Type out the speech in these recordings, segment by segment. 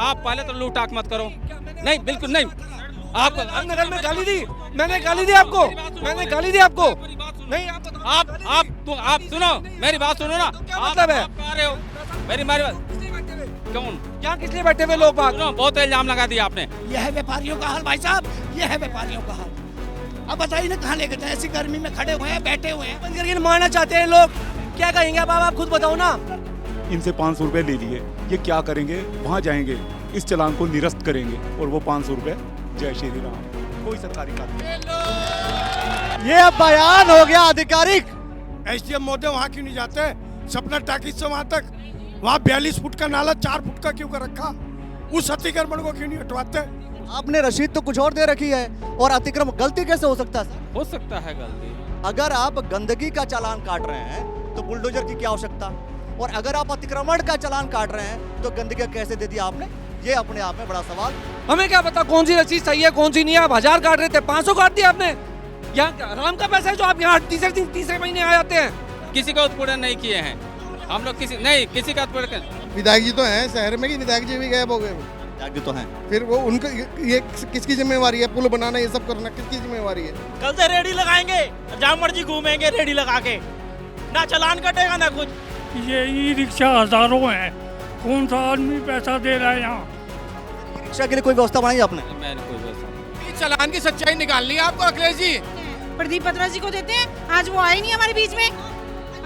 आप पहले तो लूटाक मत करो। नहीं, बिल्कुल नहीं। आपको नगर में गाली दी, मैंने गाली दी आपको, मैंने गाली दी आपको। नहीं आप सुनो, मेरी बात सुनो ना। क्या मतलब है? आप आ रहे हो मेरी बात कौन? क्या किस लिए बैठे हुए लोग बात? सुनो, बहुत इल्जाम लगा दिया आपने। यह है व्यापारियों का हाल भाई साहब, यह है व्यापारियों का हाल। अब बताइए ना कहाँ लेके जाए, ऐसी गर्मी में खड़े हुए हैं, बैठे हुए हैं। बंद करके मारना चाहते हैं लोग, क्या कहेंगे आप खुद बताओ ना। इनसे 500 रुपए ले लिए, ये क्या करेंगे? वहाँ जाएंगे, इस चालान को निरस्त करेंगे और वो 500 रुपए जय श्री राम। कोई सरकारी कार्य। ये बयान हो गया आधिकारिक। एसडीएम महोदय वहाँ क्यों नहीं जाते? सपना टाकिज से वहाँ तक, वहाँ 42 फुट का नाला 4 फुट का क्यों कर रखा? उस अतिक्रमण को क्यों नहीं हटवाते? आपने रसीद तो कुछ और दे रखी है और अतिक्रमण गलती कैसे हो सकता है? हो सकता है गलती। अगर आप गंदगी का चालान काट रहे हैं तो बुलडोजर की क्या आवश्यकता, और अगर आप अतिक्रमण का चालान काट रहे हैं तो गंदगी कैसे दे दिया आपने? ये अपने आप में बड़ा सवाल। हमें क्या पता कौन सी रसीद सही है कौन सी नहीं है। आप 1000 काट रहे थे, 500 काट दिया आपने। यहाँ आराम का पैसा है जो आप यहाँ तीसरे महीने आ जाते हैं। किसी का उत्पीड़न नहीं किए हैं हम लोग, किसी का उत्पीड़न। विधायक जी तो हैं शहर में, कि विधायक जी भी गायब हो गए? जागे तो हैं। फिर वो उनका ये किसकी जिम्मेवारी है? पुल बनाना, ये सब करना किसकी जिम्मेवारी है? कल से रेडी लगाएंगे, जहाँ मर्जी घूमेंगे रेडी लगा के, ना चालान कटेगा ना कुछ। ये ई रिक्शा हजारों हैं, कौन सा आदमी पैसा दे रहा है यहाँ? रिक्शा के लिए कोई व्यवस्था बनाई आपने? मैंने कोई व्यवस्था चालान की सच्चाई निकालनी है आपको अखिलेश जी। प्रदीप बत्रा जी को देते हैं, आज वो आए नहीं हमारे बीच में।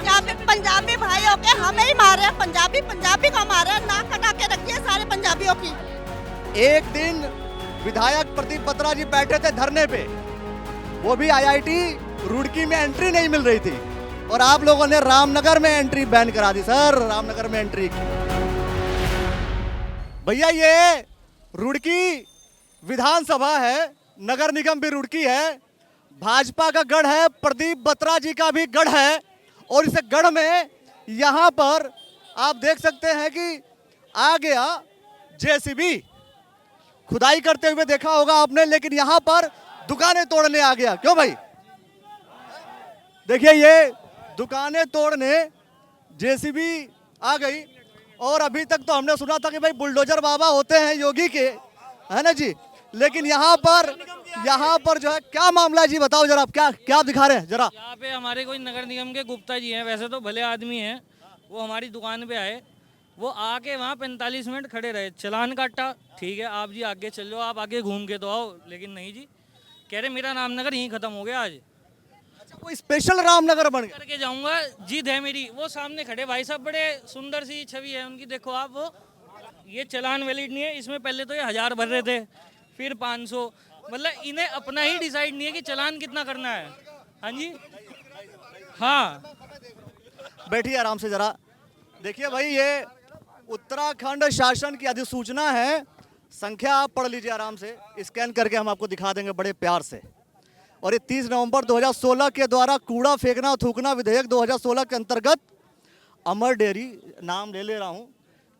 पंजाबी भाइयों के हमें ही मारे, पंजाबी को मारे, नाक कटा के रखी है सारे पंजाबियों की। एक दिन विधायक प्रदीप बत्रा जी बैठे थे धरने पे, वो भी आईआईटी रुड़की में एंट्री नहीं मिल रही थी, और आप लोगों ने रामनगर में एंट्री बैन करा दी। सर, रामनगर में एंट्री भैया, ये रुड़की विधानसभा है, नगर निगम भी रुड़की है, भाजपा का गढ़ है, प्रदीप बत्रा जी का भी गढ़ है, और इस गढ़ में यहाँ पर आप देख सकते हैं कि आ गया जेसीबी, खुदाई करते हुए देखा होगा आपने, लेकिन यहाँ पर दुकानें तोड़ने आ गया। क्यों भाई? देखिए, ये दुकानें तोड़ने जेसीबी आ गई, और अभी तक तो हमने सुना था कि भाई बुलडोजर बाबा होते हैं योगी के, है ना जी, लेकिन यहाँ पर जो है क्या मामला है जी? बताओ जरा, आप क्या आप दिखा रहे हैं जरा। यहाँ पे हमारे कोई नगर निगम के गुप्ता जी हैं, वैसे तो भले आदमी हैं, वो हमारी दुकान पे आए, वो आके वहाँ 45 मिनट खड़े रहे, चालान काटा। ठीक है, आप जी आगे चलो, आप आगे घूम के तो आओ, लेकिन नहीं जी, कह रहे मेरा रामनगर यहीं खत्म हो गया आज। अच्छा, कोई स्पेशल रामनगर बन गया? करके जाऊंगा, जिद है मेरी। वो सामने खड़े भाई साहब, बड़े सुंदर सी छवि है उनकी, देखो आप। वो ये चालान वैलिड नहीं है, इसमें पहले तो ये 1000 भर रहे थे, फिर 500, मतलब इन्हें अपना ही डिसाइड नहीं है कि चालान कितना करना है। हाँ जी, हाँ, बैठिए आराम से जरा। देखिए भाई, ये उत्तराखंड शासन की अधिसूचना है, संख्या आप पढ़ लीजिए आराम से, स्कैन करके हम आपको दिखा देंगे बड़े प्यार से। और ये 30 नवंबर 2016 के द्वारा कूड़ा फेंकना थूकना विधेयक 2016 के अंतर्गत अमर डेयरी, नाम ले रहा हूँ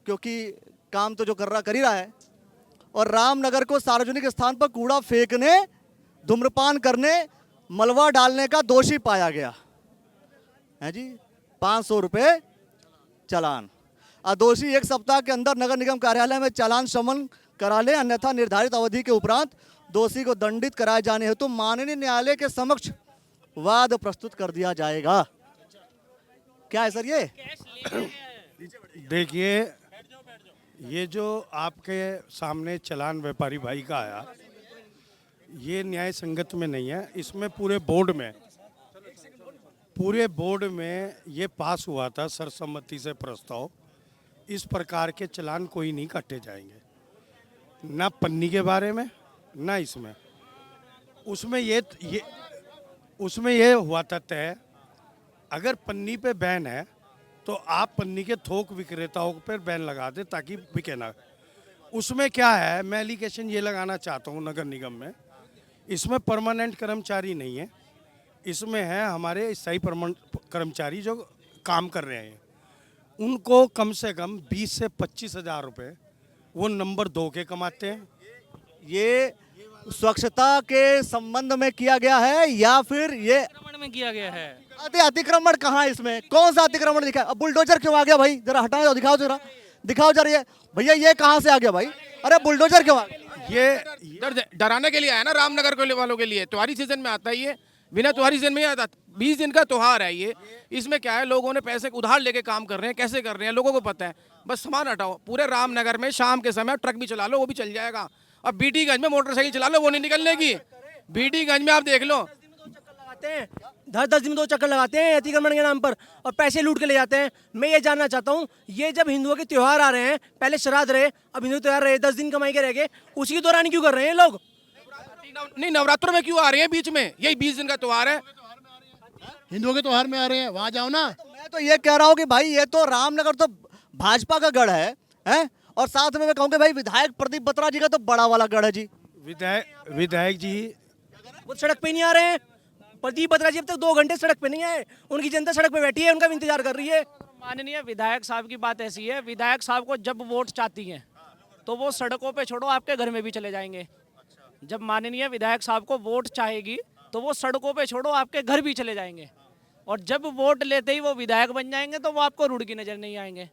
क्योंकि काम तो जो कर ही रहा है, और रामनगर को सार्वजनिक स्थान पर कूड़ा फेंकने, धूम्रपान करने, मलबा डालने का दोषी पाया गया है जी। 500 रुपये चालान। दोषी 1 सप्ताह के अंदर नगर निगम कार्यालय में चालान समन करा ले, अन्यथा निर्धारित अवधि के उपरांत दोषी को दंडित कराए जाने हेतु माननीय न्यायालय के समक्ष वाद प्रस्तुत कर दिया जाएगा। क्या है सर ये? देखिए, ये जो आपके सामने चालान व्यापारी भाई का आया, ये न्याय संगत में नहीं है। इसमें पूरे बोर्ड में ये पास हुआ था सर्वसम्मति से प्रस्ताव, इस प्रकार के चालान कोई नहीं काटे जाएंगे, ना पन्नी के बारे में ना इसमें। उसमें ये हुआ था तय, अगर पन्नी पे बैन है तो आप पन्नी के थोक विक्रेताओं पर बैन लगा दें ताकि बिके ना। उसमें क्या है, मैं एलिगेशन ये लगाना चाहता हूँ नगर निगम में, इसमें परमानेंट कर्मचारी नहीं है, इसमें है हमारे स्थायी कर्मचारी जो काम कर रहे हैं, उनको कम से कम 20 से 25 हज़ार रुपये वो नंबर 2 के कमाते हैं। ये स्वच्छता के संबंध में किया गया है या फिर ये अतिक्रमण में किया गया है? अतिक्रमण कहाँ है इसमें? कौन सा अतिक्रमण लिखा है? अब बुलडोजर क्यों आ गया भाई? जरा हटाओ, दिखाओ जरा, दिखाओ जरा। ये भैया, ये कहाँ से आ गया भाई? अरे बुलडोजर क्यों आ गए? ये डराने के लिए आया ना, रामनगर के वालों के लिए। त्योहारी सीजन में आता है ये, बिना त्योहारी सीजन में ही आता। 20 दिन का त्योहार है ये। इसमें क्या है, लोगों ने पैसे उधार लेके काम कर रहे हैं, कैसे कर रहे हैं लोगों को पता है। बस सामान हटाओ। पूरे रामनगर में शाम के समय ट्रक भी चला लो, वो भी चल जाएगा। अब बीटीगंज में मोटरसाइकिल चला लो, वो नहीं निकलने की। बीटीगंज में आप देख लो, 10-10 दिन में 2 चक्कर लगाते हैं अतिक्रमण के नाम पर और पैसे लूट के ले जाते हैं। मैं ये जानना चाहता हूँ, ये जब हिंदुओं के त्योहार आ रहे हैं, पहले श्राद्ध रहे, अब हिंदू त्योहार रहे, 10 दिन कमाई के रह गए, उसी के दौरान क्यों कर रहे हैं लोग? नहीं नवरात्रों में क्यों आ रहे हैं बीच में? यही 20 दिन का त्योहार है, हिंदुओं के त्योहार में आ रहे हैं, वहाँ जाओ ना। मैं तो ये कह रहा हूँ कि भाई ये तो रामनगर तो भाजपा का गढ़ है, हैं? और साथ में मैं कहूँगा भाई विधायक प्रदीप बत्रा जी का तो बड़ा वाला गढ़ है जी। विधायक जी वो सड़क पे नहीं आ रहे हैं। प्रदीप बत्रा जी अब तक 2 घंटे सड़क पे नहीं आए, उनकी जनता सड़क पे बैठी है, उनका भी इंतजार कर रही है। माननीय विधायक साहब की बात ऐसी है, विधायक साहब को जब वोट चाहती हैं तो वो सड़कों पे छोड़ो आपके घर में भी चले जाएंगे। जब माननीय विधायक साहब को वोट चाहेगी तो वो सड़कों पे छोड़ो आपके घर भी चले जाएंगे, और जब वोट लेते ही वो विधायक बन जाएंगे तो वो आपको रूढ़ की नजर नहीं आएंगे।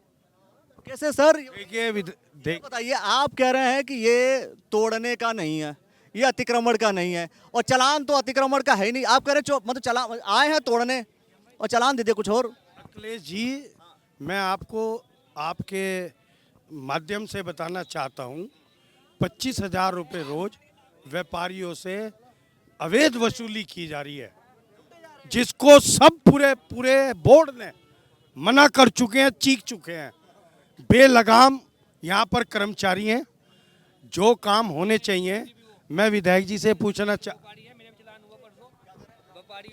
कैसे सर? देखिए बताइए, आप कह रहे हैं कि ये तोड़ने का नहीं है, ये अतिक्रमण का नहीं है, और चालान तो अतिक्रमण का है ही नहीं। आप कह रहे मतलब चालान आए हैं तोड़ने और चालान दे दिए कुछ और। अखिलेश जी, मैं आपको आपके माध्यम से बताना चाहता हूँ, 25,000 रुपये रोज व्यापारियों से अवैध वसूली की जा रही है, जिसको सब पूरे बोर्ड ने मना कर चुके हैं, चीख चुके हैं। बेलगाम यहाँ पर कर्मचारी हैं, जो काम होने चाहिए। मैं विधायक जी से पूछना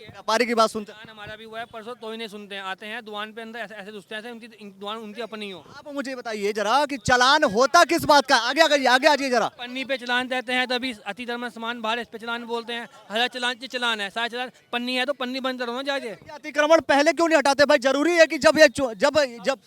व्यापारी की बात सुनते हैं। हमारा भी हुआ है परसों, तो ही नहीं सुनते हैं। आते हैं दुकान पे अंदर ऐसे घुसते हैं, उनकी दुकान उनकी अपनी हो। आप मुझे बताइए जरा कि चालान होता किस बात का? आगे आगे आ जाइए जरा। पन्नी पे चलान देते हैं, तभी अतिक्रमण सामान बाहर इस पे चलान बोलते हैं। हरा चलान है, सारा चलान पन्नी है तो पन्नी बंद करो ना जाके। अतिक्रमण पहले क्यों नहीं हटाते भाई? जरूरी है कि जब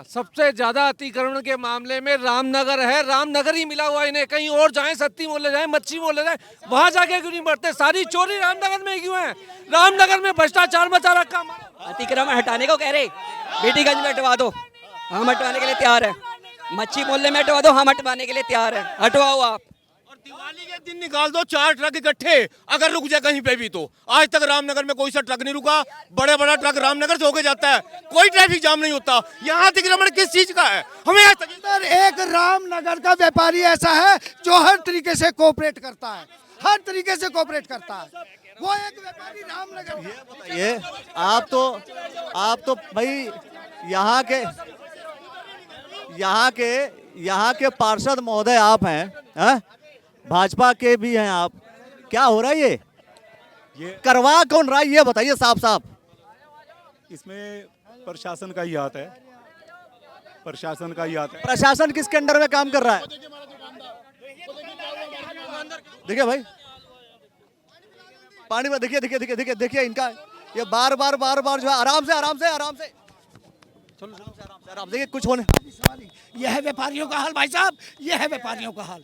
सबसे ज्यादा अतिक्रमण के मामले में रामनगर है। रामनगर ही मिला हुआ इन्हें, कहीं और जाए, सत्ती मोहल्ले जाए, मच्छी मोहल्ले जाए, वहां जाके क्यों नहीं बढ़ते? सारी चोरी रामनगर में क्यों है? रामनगर में भ्रष्टाचार मचा रखा। अतिक्रमण हटाने को कह रहे, बीटीगंज में हटवा दो, हम हटवाने के लिए तैयार है। मच्छी मोहल्ले में हटवा दो, हम हटवाने के लिए तैयार है। हटवाओ आप। और दिवाली के दिन निकाल दो 4 ट्रक इकट्ठे, अगर रुक जाए कहीं पे भी तो। आज तक रामनगर में कोई सा ट्रक नहीं रुका। बड़ा ट्रक रामनगर से होके जाता है, कोई ट्रैफिक जाम नहीं होता। यहाँ अतिक्रमण किस चीज का है? हमें एक रामनगर का व्यापारी ऐसा है जो हर तरीके से कोऑपरेट करता है, हर तरीके से कोऑपरेट करता है। वो एक व्यापारी रामनगर। ये आप तो भाई यहाँ के पार्षद महोदय आप हैं, भाजपा के भी हैं आप। क्या हो रहा है ये करवा कौन रहा है? ये बताइए साफ। इसमें प्रशासन का ही हाथ है, प्रशासन का ही हाथ है। प्रशासन किसके अंडर में काम कर रहा है? देखिए भाई, पानी में देखिए इनका ये बार बार जो है। आराम से देखिए कुछ होने। यह है व्यापारियों का हाल भाई साहब, यह है व्यापारियों का हाल।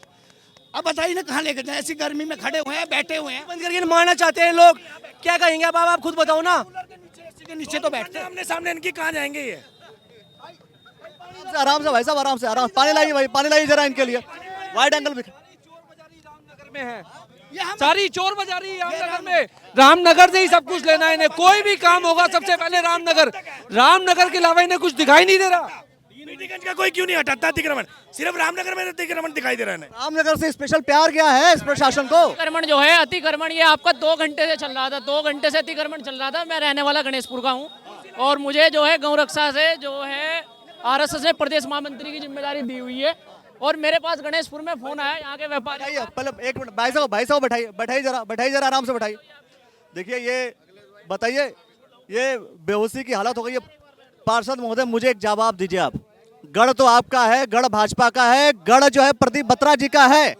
अब बताइए ना कहाँ लेके जाए? ऐसी गर्मी में खड़े हुए हैं, बैठे हुए हैं, बंद करके मारना चाहते हैं लोग। क्या कहेंगे अब आप खुद बताओ ना। नीचे तो बैठते हैं, हमने सामने इनकी कहाँ जाएंगे? ये आराम से भाई साहब, आराम से। पानी लाइए भाई, पानी लाइए जरा इनके लिए। वाइड एंगल में में है, सारी चोर बाजारी रामनगर में। रामनगर से ही सब कुछ लेना है इन्हें। कोई भी काम होगा सबसे पहले रामनगर के अलावा इन्हें कुछ दिखाई नहीं दे रहा। बीटीगंज का कोई क्यों नहीं हटाता अतिक्रमण? सिर्फ रामनगर में अतिक्रमण दिखाई दे रहा है। रामनगर से स्पेशल प्यार क्या है इस प्रशासन को? अतिक्रमण जो है, अतिक्रमण ये आपका 2 घंटे से चल रहा था। 2 घंटे से अतिक्रमण चल रहा था। मैं रहने वाला गणेशपुर का हूँ, और मुझे जो है गौ रक्षा से जो है RSS ने प्रदेश महामंत्री की जिम्मेदारी दी हुई है, और मेरे पास गणेशपुर में फोन आया यहाँ के व्यापारी। पहले 1 मिनट भाई साहब बैठाइए जरा आराम से बैठाइए। देखिए ये बताइए, ये बेहोशी की हालत हो गई है। पार्षद महोदय मुझे एक जवाब दीजिए आप। गढ़ तो आपका है, गढ़ भाजपा का है, गढ़ जो है प्रदीप बत्रा जी का है।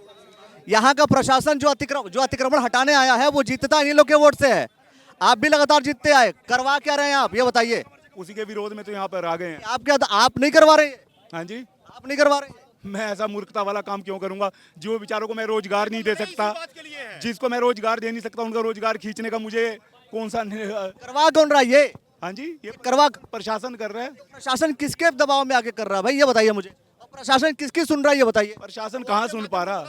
यहाँ का प्रशासन जो अतिक्रमण हटाने आया है वो जीतता इन्हीं लोग के वोट से है। आप भी लगातार जीतते आए, करवा क्या रहे हैं आप ये बताइए? उसी के विरोध में तो यहाँ पर आ गए हैं। आप नहीं करवा रहे? हाँ जी, आप नहीं करवा रहे? मैं ऐसा मूर्खता वाला काम क्यों करूंगा? जो बेचारों को मैं रोजगार नहीं दे सकता, जिसको मैं रोजगार दे नहीं सकता, उनका रोजगार खींचने का मुझे कौन सा? करवा कौन रहा है ये? हाँ जी, ये करवा प्रशासन कर रहा है। प्रशासन किसके दबाव में आके कर रहा है भाई ये बताइए मुझे? प्रशासन किसकी सुन रहा है ये बताइए। प्रशासन कहाँ सुन पा रहा,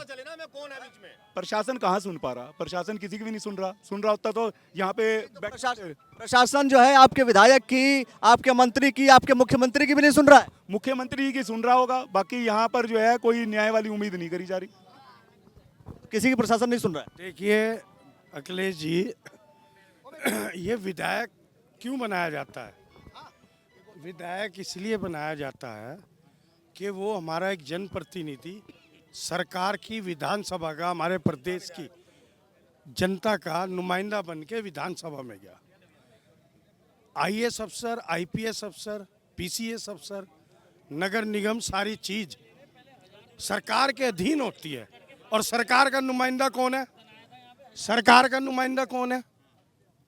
प्रशासन कहाँ सुन पा रहा, प्रशासन किसी की भी नहीं सुन रहा होता तो यहाँ पे प्रशासन जो है आपके विधायक की, आपके मंत्री की, आपके मुख्यमंत्री की भी नहीं सुन रहा है। मुख्यमंत्री की सुन रहा होगा, बाकी यहाँ पर जो है कोई न्याय वाली उम्मीद नहीं करी जा रही, किसी की प्रशासन नहीं सुन रहा है। देखिए अखिलेश जी, ये विधायक क्यों बनाया जाता है? विधायक इसलिए बनाया जाता है कि वो हमारा एक जनप्रतिनिधि सरकार की, विधानसभा का, हमारे प्रदेश की जनता का नुमाइंदा बन के विधानसभा में गया। आईएएस अफसर, आईपीएस अफसर, पीसीएस अफसर, नगर निगम, सारी चीज सरकार के अधीन होती है। और सरकार का नुमाइंदा कौन है? सरकार का नुमाइंदा कौन है?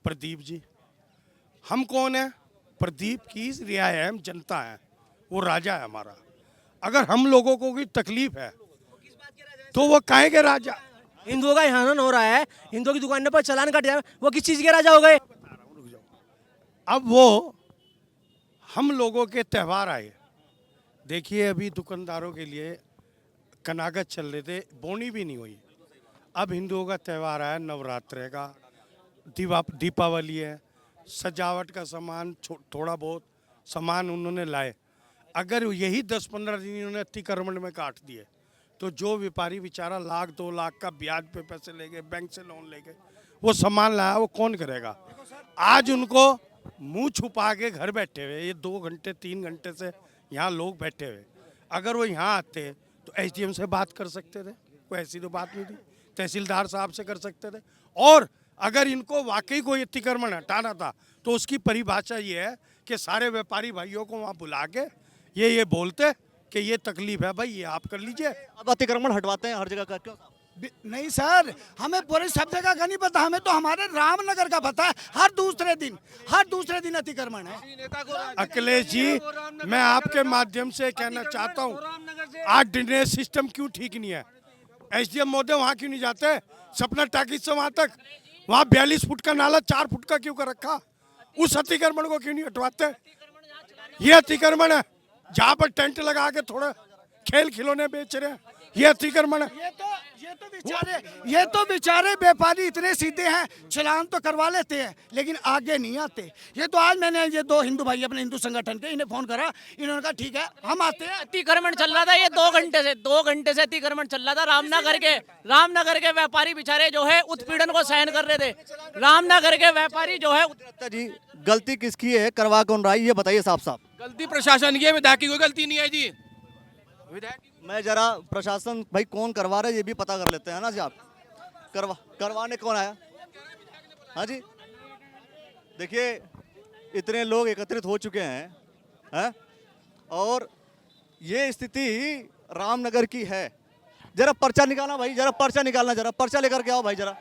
प्रदीप जी। हम कौन है? प्रदीप की रियाया है, हम जनता है, वो राजा है हमारा। अगर हम लोगों को कोई तकलीफ है तो वो काहे के राजा? हिंदुओं का हनन हो रहा है, हिंदुओं की दुकानों पर चालान कट जाए, वो किस चीज के राजा हो गए? अब वो हम लोगों के त्यौहार आए, देखिए अभी दुकानदारों के लिए कनागत चल रहे थे, बोनी भी नहीं हुई। अब हिंदुओं का त्यौहार आया नवरात्रे का, दीपावली है, सजावट का सामान, थोड़ा बहुत सामान उन्होंने लाए। अगर यही 10-15 दिन इन्होंने अतिक्रमण में काट दिए तो जो व्यापारी बेचारा 1-2 लाख का ब्याज पे पैसे ले गए, बैंक से लोन ले गए, वो सामान लाया, वो कौन करेगा? आज उनको मुंह छुपा के घर बैठे हुए, ये 2 घंटे 3 घंटे से यहाँ लोग बैठे हुए, अगर वो यहाँ आते तो एसडीएम से बात कर सकते थे, कोई ऐसी तो बात नहीं थी, तहसीलदार साहब से कर सकते थे। और अगर इनको वाकई कोई अतिक्रमण हटाना था तो उसकी परिभाषा ये है कि सारे व्यापारी भाइयों को वहाँ बुला के ये बोलते कि ये तकलीफ है भाई, ये आप कर लीजिए। अब अतिक्रमण हटवाते हैं हर जगह का, क्यों? नहीं सर, हमें पूरे सब जगह का नहीं पता, हमें तो हमारे रामनगर का पता है। हर दूसरे दिन अतिक्रमण है। अखिलेश जी, मैं आपके माध्यम से कहना चाहता हूँ, आज ड्रेनेज सिस्टम क्यों ठीक नहीं है? एसडीएम महोदय वहाँ क्यों नहीं जाते? सपना टाकिज से वहाँ तक, वहाँ 42 फुट का नाला 4 फुट का क्यों कर रखा? उस अतिक्रमण को क्यों नहीं हटवाते? ये अतिक्रमण है जहाँ पर टेंट लगा के थोड़ा खेल खिलौने बेच रहे हैं, ये अतिक्रमण है। ये तो बेचारे व्यापारी इतने सीधे हैं, चलान तो करवा लेते हैं लेकिन आगे नहीं आते। ये तो आज मैंने ये 2 हिंदू भाई अपने हिंदू संगठन के, इन्हें फोन करा, इन्होंने कहा ठीक है हम आते हैं। अतिक्रमण चल रहा था ये 2 घंटे से अतिक्रमण चल रहा था। रामनगर के व्यापारी बेचारे जो है उत्पीड़न को सहन कर रहे थे। रामनगर के व्यापारी जो है, जी गलती किसकी है, करवा कौन रहा है, ये बताइए साफ साफ। गलती प्रशासन की है, विधायक की कोई गलती नहीं है जी। मैं जरा प्रशासन भाई कौन करवा रहा है ये भी पता कर लेते हैं ना जी। आप करवाने कौन आया? हाँ जी, देखिए इतने लोग एकत्रित हो चुके हैं और ये स्थिति रामनगर की है। जरा पर्चा निकालना भाई, जरा पर्चा निकालना, जरा पर्चा लेकर के आओ भाई। जरा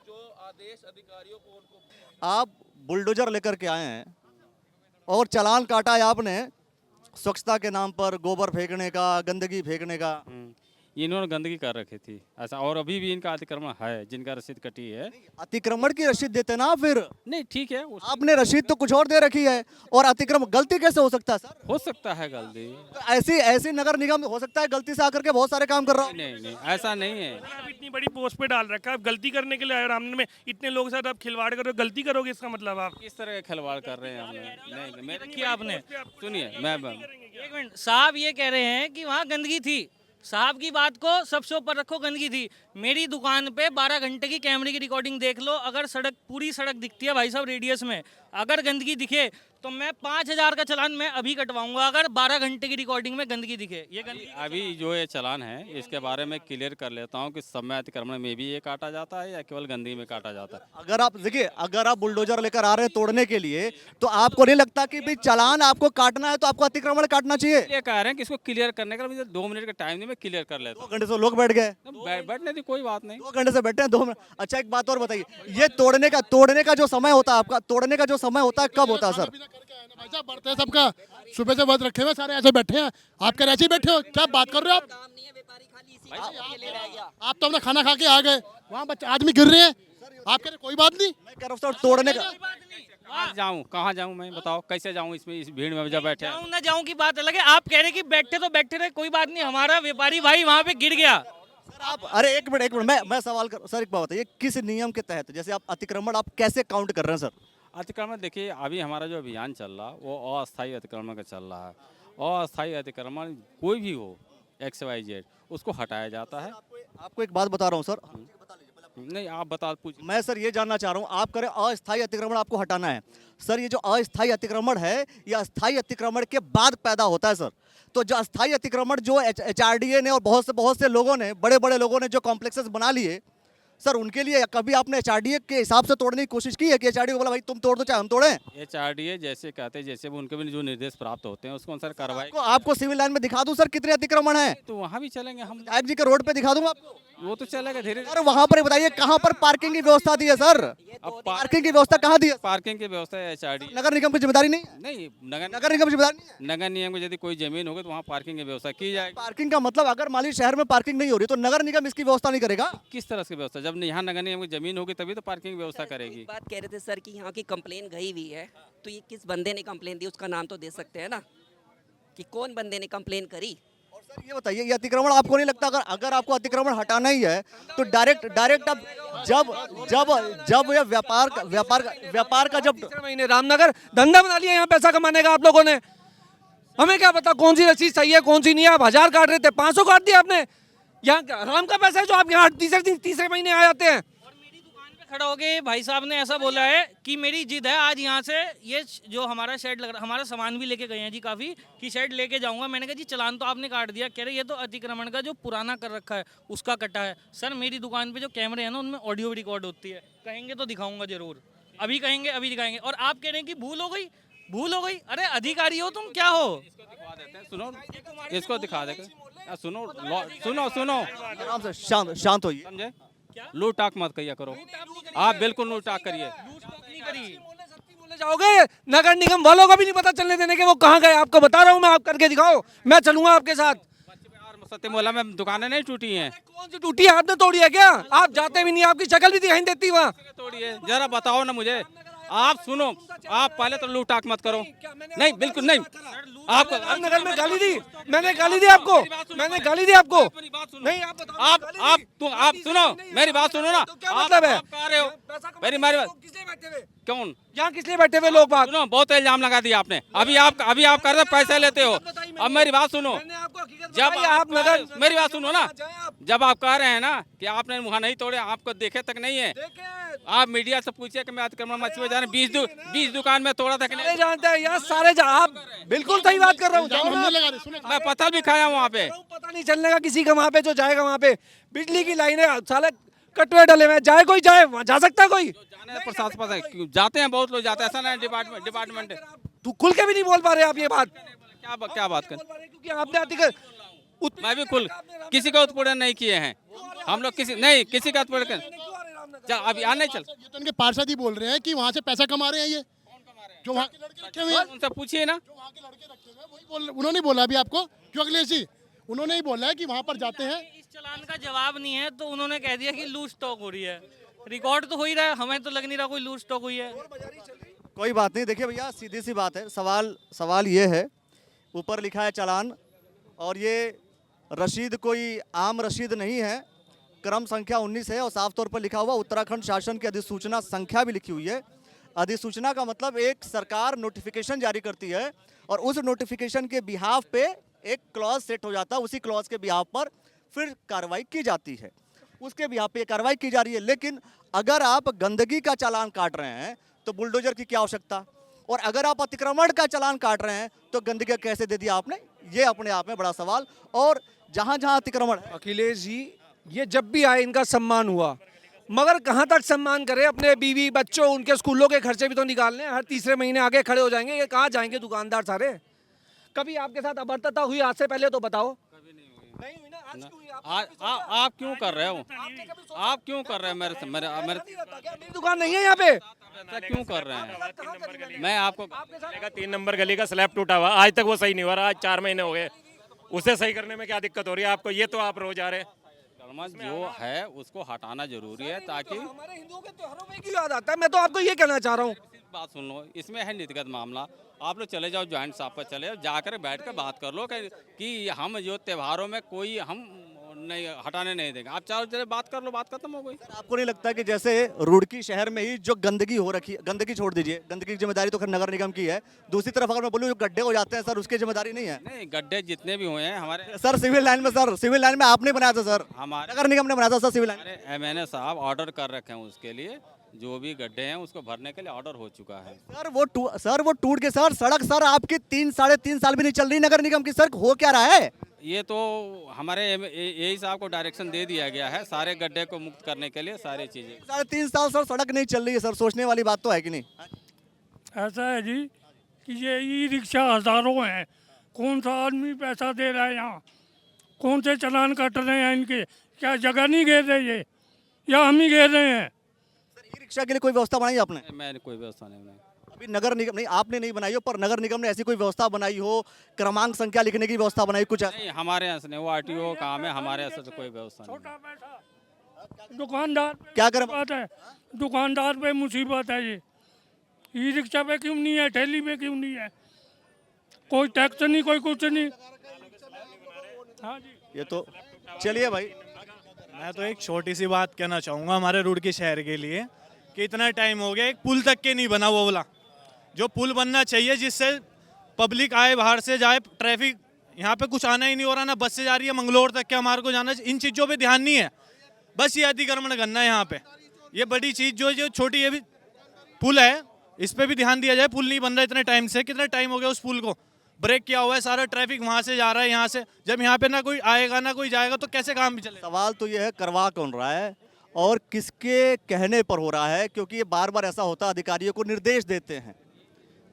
जो आदेश अधिकारियों को आप बुलडोजर लेकर के आए हैं और चालान काटा है आपने स्वच्छता के नाम पर, गोबर फेंकने का, गंदगी फेंकने का। इन्होंने गंदगी कर रखी थी ऐसा, और अभी भी इनका अतिक्रमण है, जिनका रसीद कटी है। अतिक्रमण की रसीद देते ना फिर? नहीं ठीक है, आपने रसीद तो कुछ और दे रखी है और अतिक्रमण गलती कैसे हो सकता है सर? हो सकता है गलती, तो ऐसी नगर निगम हो सकता है गलती से आकर के बहुत सारे काम कर रहा हूँ। नहीं ऐसा नहीं है। आप इतनी बड़ी पोस्ट पे डाल रखा है, आप गलती करने के लिए आए रामनगर में, इतने लोगों के साथ आप खिलवाड़ कर रहे हो, गलती करोगे इसका मतलब आप किस तरह का खिलवाड़ कर रहे हैं हमने? नहीं मैं किया आपने, सुनिए मैं एक मिनट साहब ये कह रहे हैं कि वहाँ गंदगी थी। साहब की बात को सबसे ऊपर रखो, गंदगी थी। मेरी दुकान पे 12 घंटे की कैमरे की रिकॉर्डिंग देख लो, अगर पूरी सड़क दिखती है भाई साहब रेडियस में, अगर गंदगी दिखे तो मैं 5000 का चालान मैं अभी कटवाऊंगा अगर 12 घंटे की रिकॉर्डिंग में गंदगी दिखे। ये गंदगी अभी जो ये चालान है इसके बारे में क्लियर कर लेता हूँ कि समय अतिक्रमण में भी ये काटा जाता है या केवल गंदगी में काटा जाता है। अगर आप देखिए, अगर आप बुलडोजर लेकर आ रहे हैं तोड़ने के लिए तो आपको नहीं लगता कि भाई चालान आपको काटना है तो आपको अतिक्रमण काटना चाहिए? ये कह रहे हैं कि इसको क्लियर करने का मुझे 2 मिनट का टाइम नहीं, मैं क्लियर कर लेता हूँ। 2 घंटे से लोग बैठ गए, बैठने की कोई बात नहीं, 2 घंटे से बैठे हैं 2 मिनट। अच्छा एक बात और बताइए, ये तोड़ने का जो समय होता है आपका, तोड़ने का जो समय होता है कब होता है सर? भाई साहब बढ़ते हैं सबका, सुबह से व्रत रखे हुए सारे ऐसे बैठे हैं, आप क्या ऐसे ही बैठे हो? क्या बात कर रहे हो आप तो अपना खाना खा के आ गए, वहाँ बच्चे आदमी गिर रहे हैं, आप कह रहे कोई बात नहीं। मैं कह रहा हूँ सर तोड़ने का कहाँ जाऊँ मैं, बताओ कैसे जाऊँ इसमें, इस भीड़ में जब बैठे हैं। जाऊँ ना जाऊँ की बात अलग है, आप कह रहे कि बैठे तो बैठे रहे, कोई बात नहीं, हमारा व्यापारी भाई वहाँ पे गिर गया। सर आप, अरे एक मिनट मैं सवाल कर सर, एक बात बताइए, किस नियम के तहत, जैसे आप अतिक्रमण आप कैसे काउंट कर रहे हैं सर? अतिक्रमण देखिए, अभी हमारा जो अभियान चल रहा वो अस्थायी अतिक्रमण का चल रहा है। अस्थायी अतिक्रमण कोई भी हो XYZ उसको हटाया जाता है। आपको एक बात बता रहा हूँ सर, नहीं आप बता पूछ। मैं सर ये जानना चाह रहा हूँ, आप करें अस्थायी अतिक्रमण आपको हटाना है सर, ये जो अस्थायी अतिक्रमण है ये अस्थायी अतिक्रमण के बाद पैदा होता है सर। तो जो अस्थायी अतिक्रमण जो HRDA ने और बहुत से लोगों ने, बड़े बड़े लोगों ने जो कॉम्प्लेक्सेस बना लिए सर, उनके लिए कभी आपने HRDA के हिसाब से तोड़ने की कोशिश की है कि HRDA को बोला भाई तुम तोड़ दो चाहे हम तोड़ें? HRDA जैसे कहते हैं, जैसे भी उनके भी जो निर्देश प्राप्त होते हैं उसको अनुसार कार्रवाई। आपको सिविल लाइन में दिखा दूं सर कितने अतिक्रमण है? तो वहाँ भी चलेंगे हम, नायक जी के रोड पे दिखा दूंगा आपको, वो तो चलेगा धीरे। सर वहाँ पर बताइए कहाँ पर पार्किंग की व्यवस्था दी है सर? पार्किंग की व्यवस्था कहाँ दी है? पार्किंग की व्यवस्था है HRDA, नगर निगम की जिम्मेदारी नहीं है? नहीं नगर निगम की जिम्मेदारी नहीं है? नगर निगम को यदि कोई जमीन होगी तो वहाँ पार्किंग की व्यवस्था की जाएगी। पार्किंग का मतलब अगर मान लीजिए शहर में पार्किंग नहीं हो रही तो नगर निगम इसकी व्यवस्था नहीं करेगा? किस तरह की व्यवस्था, जब यहाँ नगर निगम की जमीन होगी तभी तो पार्किंग की व्यवस्था करेगी। बात कह रहे थे सर कि यहाँ की कंप्लेन गई हुई है, तो ये किस बंदे ने कंप्लेन दी उसका नाम तो दे सकते हैं ना, कि कौन बंदे ने कंप्लेन करी। और सर ये बताइए, ये अतिक्रमण आपको नहीं लगता अगर आपको अतिक्रमण हटाना ही है तो डायरेक्ट अब जब ये व्यापार का जब महीने रामनगर धंधा बना लिया यहाँ पैसा कमाने का आप लोगों ने, हमें क्या पता कौन सी रसीद सही है कौन सी नहीं है। आप 1000 काट रहे थे, 500 काट दिया आपने। यहाँ आराम का पैसा है जो आप यहाँ तीसरे महीने आ जाते हैं। खड़ा हो गए भाई साहब ने ऐसा बोला है कि मेरी जिद है आज यहाँ से ये जो हमारा शेड लग रहा, हमारा सामान भी लेके गए हैं जी काफ़ी, कि शेड लेके जाऊंगा। मैंने कहा जी चालान तो आपने काट दिया, कह रहे ये तो अतिक्रमण का जो पुराना कर रखा है उसका कटा है। सर मेरी दुकान पे जो कैमरे हैं ना उनमें ऑडियो रिकॉर्ड होती है, कहेंगे तो दिखाऊंगा जरूर, अभी कहेंगे अभी दिखाएंगे। और आप कह रहे हैं कि भूल हो गई, अरे अधिकारी हो तुम क्या हो? सुनो इसको दिखा देगा, सुनो आराम से शांत होइए, समझे, लूट टाक मत करिए करो, आप बिल्कुल लूट टाक करिए। जाओगे नगर निगम वालों को भी नहीं पता चलने देने के वो कहाँ गए, आपको बता रहा हूँ मैं, आप करके दिखाओ, मैं चलूंगा आपके साथ। सत्य मोहल्ला में दुकानें नहीं टूटी हैं। कौन सी टूटी है, आपने तोड़ी है क्या? आप जाते भी नहीं, आपकी शक्ल भी दिखाई देती वहाँ। तोड़ी है, जरा बताओ ना मुझे। आप सुनो, आप पहले तो लूट टाक मत करो। नहीं बिल्कुल नहीं, आपको नगर में गाली दी, मैंने गाली दी आपको, मैंने गाली दी आपको। नहीं आप सुनो मेरी बात सुनो ना, क्या मतलब है? कह रहे हो मेरी बात, कौन यहाँ किस लिए बैठे हुए लोग बात? सुनो, बहुत इल्जाम लगा दिया आपने, अभी आप कर रहे पैसे लेते हो। अब मेरी बात सुनो, जब आप नगर, मेरी बात सुनो ना, जब आप कह रहे हैं ना कि आपने वहाँ नहीं तोड़े, आपको देखे तक नहीं है, आप मीडिया से पूछिए कि मैं अतिक्रमण मछली में जा रहा हूँ, 20 दुकान में तोड़ा तक नहीं जानते हैं यार सारे। आप बिल्कुल सही बात कर रहा हूँ, मैं पत्थर भी खाया वहाँ पे, पता नहीं चलने का किसी का वहाँ पे, जो जाएगा वहाँ पे बिजली की लाइनें साले कटवे डले हुए, जाए कोई जाए, वहाँ जा सकता है कोई? प्रशासन पता है जाते हैं, बहुत लोग जाते हैं, ऐसा ना डिपार्टमेंट है। तू खुल के भी नहीं बोल पा रहे आप ये बात, क्या बात कर, क्योंकि आपने मैं भी खुल किसी का उत्पीड़न नहीं किए हैं हम लोग, किसी का उत्पीड़न। अभी आने चल, ये तो इनके पार्षद ही बोल रहे हैं कि वहाँ से पैसा कमा रहे हैं ये, जो वहाँ के लड़के रखे हुए हैं, उनसे पूछिए ना, जो वहाँ के लड़के रखे हुए हैं वही बोल, उन्होंने बोला अभी आपको, क्यों अखिलेश जी, उन्होंने ही बोला है कि वहाँ पर जाते हैं। इस चालान का जवाब नहीं है तो उन्होंने कह दिया कि लूज स्टॉक हो रही है, रिकॉर्ड तो हो ही रहा है, हमें तो लग नहीं रहा कोई लूज स्टॉक हुई है। कोई बात नहीं, देखिए भैया सीधी सी बात है, सवाल ये है, ऊपर लिखा है चालान और ये रसीद कोई आम रसीद नहीं है, क्रम संख्या 19 है और साफ तौर पर लिखा हुआ उत्तराखंड शासन की अधिसूचना संख्या भी लिखी हुई है। अधिसूचना का मतलब एक सरकार नोटिफिकेशन जारी करती है और उस नोटिफिकेशन के बिहाफ पे एक क्लॉज सेट हो जाता है, उसी क्लॉज के बिहाफ पर फिर कार्रवाई की जाती है, उसके बिहाफ पे कार्रवाई की जा रही है। लेकिन अगर आप गंदगी का चालान काट रहे हैं तो बुलडोजर की क्या आवश्यकता, और अगर आप अतिक्रमण का चालान काट रहे हैं तो गंदगी कैसे दे दिया आपने, ये अपने आप में बड़ा सवाल। और जहां जहां अतिक्रमण है, अखिलेश जी ये जब भी आए इनका सम्मान हुआ, मगर कहाँ तक सम्मान करे, अपने बीवी बच्चों उनके स्कूलों के खर्चे भी तो निकालने, हर तीसरे महीने आगे खड़े हो जाएंगे, ये कहाँ जाएंगे दुकानदार सारे? कभी आपके साथ अभद्रता हुई आज से पहले तो बताओ? नहीं हुई ना, आज क्यों हुई? आप क्यों कर रहे हो, आप क्यों कर रहे हो मेरी दुकान नहीं है यहाँ पे, क्यों कर रहे हैं? मैं आपको 3 नंबर गली का स्लैब टूटा हुआ, आज तक वो सही नहीं हुआ रहा, आज 4 महीने हो गए, उसे सही करने में क्या दिक्कत हो रही है आपको? ये तो आप रोज आ रहे हैं, जो है उसको हटाना जरूरी है ताकि हमारे हिंदुओं के त्योहारों में क्यों याद आता है? मैं तो आपको ये कहना चाह रहा हूँ, बात सुन लो, इसमें है नीतिगत मामला। आप लोग चले जाओ, ज्वाइंट साहब पर चले जाओ, जाकर बैठ कर बात कर लो कि हम जो त्योहारों में कोई हम नहीं हटाने नहीं देंगे। आप चाहो चले बात कर लो, बात खत्म हो गई। आपको नहीं लगता कि जैसे रुड़की शहर में ही जो गंदगी हो रखी है, गंदगी छोड़ दीजिए, गंदगी की जिम्मेदारी तो खैर नगर निगम की है, दूसरी तरफ अगर मैं बोलूँ जो गड्ढे हो जाते हैं सर, उसकी जिम्मेदारी नहीं है? नहीं, गड्ढे जितने भी हुए हैं हमारे सर सिविल लाइन में, सर सिविल लाइन में आपने बनाया था सर, हमारे नगर निगम ने बनाया था सर सिविल लाइन। MNA साहब ऑर्डर कर रखे हैं उसके लिए, जो भी गड्ढे हैं उसको भरने के लिए ऑर्डर हो चुका है। सर वो टूट के सर सड़क सर आपकी 3-3.5 साल भी नहीं चल रही नगर निगम की, सर हो क्या रहा है? ये तो हमारे यही साहब को डायरेक्शन दे दिया गया है सारे गड्ढे को मुक्त करने के लिए, सारी चीजें। 3.5 साल सर सड़क नहीं चल रही है सर, सोचने वाली बात तो है कि नहीं? ऐसा है जी कि ये ई रिक्शा हजारों हैं, कौन सा आदमी पैसा दे रहा है यहाँ, कौन से चालान कट रहे हैं इनके, क्या जगह नहीं घेर रहे ये या हम ही घेर रहे हैं? ई रिक्शा के लिए कोई व्यवस्था बनाई आपने? मैंने कोई व्यवस्था नहीं बनाई। अभी नगर निगम नहीं, आपने नहीं बनाई हो, पर नगर निगम ने ऐसी कोई व्यवस्था बनाई हो, क्रमांक संख्या लिखने की व्यवस्था बनाई कुछ? नहीं, हमारे यहाँ से नहीं, वो RTO काम है, हमारे यहाँ से तो कोई व्यवस्था नहीं। दुकानदार क्या कर बात है, दुकानदार पे मुसीबत है ये, ई रिक्शा पे क्यों नहीं है, ठेली पे क्यों नहीं है, कोई टैक्स नहीं, कोई कुछ नहीं। हाँ जी, ये तो चलिए भाई, मैं तो एक छोटी सी बात कहना चाहूँगा हमारे रुड़की शहर के लिए कि इतना टाइम हो गया एक पुल तक के नहीं बना, वो वाला जो पुल बनना चाहिए जिससे पब्लिक आए, बाहर से जाए, ट्रैफिक यहाँ पे कुछ आना ही नहीं हो रहा, ना बस से जा रही है मंगलोर तक के, हमारे को जाना, इन चीज़ों पे ध्यान नहीं है, बस ये अतिक्रमण करना है यहाँ पे। ये बड़ी चीज़ जो छोटी ये भी पुल है, इस पर भी ध्यान दिया जाए। पुल नहीं बन रहा इतने टाइम से, कितना टाइम हो गया उस पुल को, ब्रेक किया हुआ है, सारा ट्रैफिक वहाँ से जा रहा है, यहाँ से जब यहाँ पे ना कोई आएगा ना कोई जाएगा तो कैसे काम भी चलेगा? सवाल तो ये है करवा कौन रहा है और किसके कहने पर हो रहा है, क्योंकि ये बार बार ऐसा होता है, अधिकारियों को निर्देश देते हैं,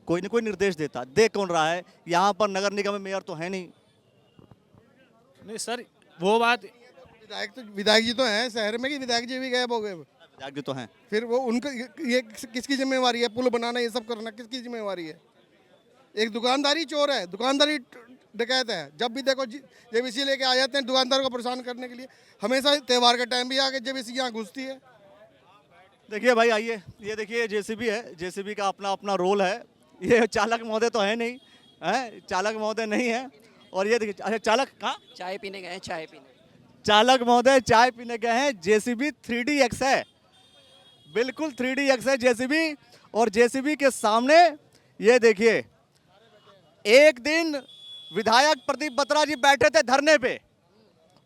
कोई ना कोई निर्देश देता, दे कौन रहा है? यहाँ पर नगर निगम में मेयर तो है नहीं सर, वो बात विधायक जी तो हैं शहर में, कि विधायक जी भी गायब हो गए? विधायक जी तो हैं, फिर वो उनका ये किसकी जिम्मेवारी है? पुल बनाना, ये सब करना किसकी जिम्मेवारी है? एक दुकानदारी चोर है, दुकानदारी डकैत है, जब भी देखो जेबीसी लेके आ जाते हैं दुकानदार को परेशान करने के लिए, हमेशा त्योहार के टाइम भी आके जेबीसी यहाँ घुसती है। देखिए भाई आइए, ये देखिए जेसीबी है, जेसीबी का अपना अपना रोल है, ये चालक महोदय तो है नहीं, है चालक महोदय नहीं है, और ये देखिए, अच्छा चालक कहाँ? चाय पीने गए हैं, चाय पीने। चालक महोदय चाय पीने गए हैं। जेसीबी 3DX है, बिल्कुल 3DX है जेसीबी, और जेसीबी के सामने ये देखिए, एक दिन विधायक प्रदीप बत्रा जी बैठे थे धरने पे,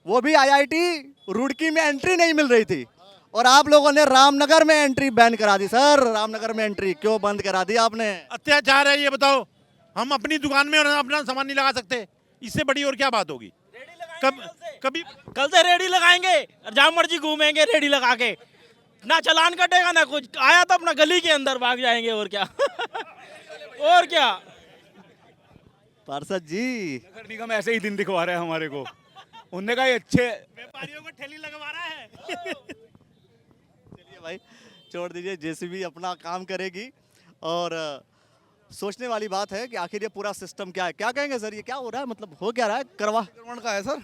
वो भी IIT रुड़की में एंट्री नहीं मिल रही थी, और आप लोगों ने रामनगर में एंट्री बैन करा दी। सर रामनगर में एंट्री क्यों बंद करा दी आपने? अत्याचार है ये, बताओ। हम अपनी दुकान में अपना सामान नहीं लगा सकते, इससे बड़ी और क्या बात होगी? कभी कल से रेडी लगाएंगे, जहाँ मर्जी घूमेंगे रेडी लगा के, ना चालान कटेगा ना कुछ, आया तो अपना गली के अंदर भाग जाएंगे, और क्या और क्या। पार्षद जी, नगर निगम ऐसे ही दिन दिखवा रहे हैं हमारे को, उनने कहा अच्छे व्यापारियों को ठेली लगवा रहा है। चलिए भाई छोड़ दीजिए, जेसीबी अपना काम करेगी, और सोचने वाली बात है कि आखिर ये पूरा सिस्टम क्या है। क्या कहेंगे सर, ये क्या हो रहा है, मतलब हो क्या रहा है? अतिक्रमण का है सर,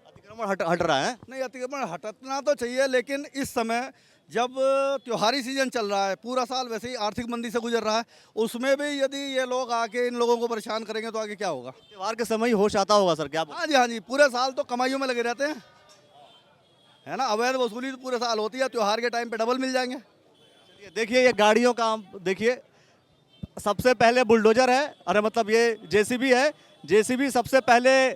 अतिक्रमण हट रहा है? नहीं, अतिक्रमण हटना तो चाहिए, लेकिन इस समय जब त्योहारी सीजन चल रहा है, पूरा साल वैसे ही आर्थिक मंदी से गुजर रहा है, उसमें भी यदि ये लोग आके इन लोगों को परेशान करेंगे तो आगे क्या होगा? त्योहार के समय ही होश आता होगा सर, क्या? हाँ जी, पूरे साल तो कमाइयों में लगे रहते हैं, है ना, अवैध वसूली तो पूरे साल होती है, त्योहार के टाइम पे डबल मिल जाएंगे। देखिए ये गाड़ियों का देखिए, सबसे पहले बुलडोजर है, अरे मतलब ये जेसीबी है, जेसीबी सबसे पहले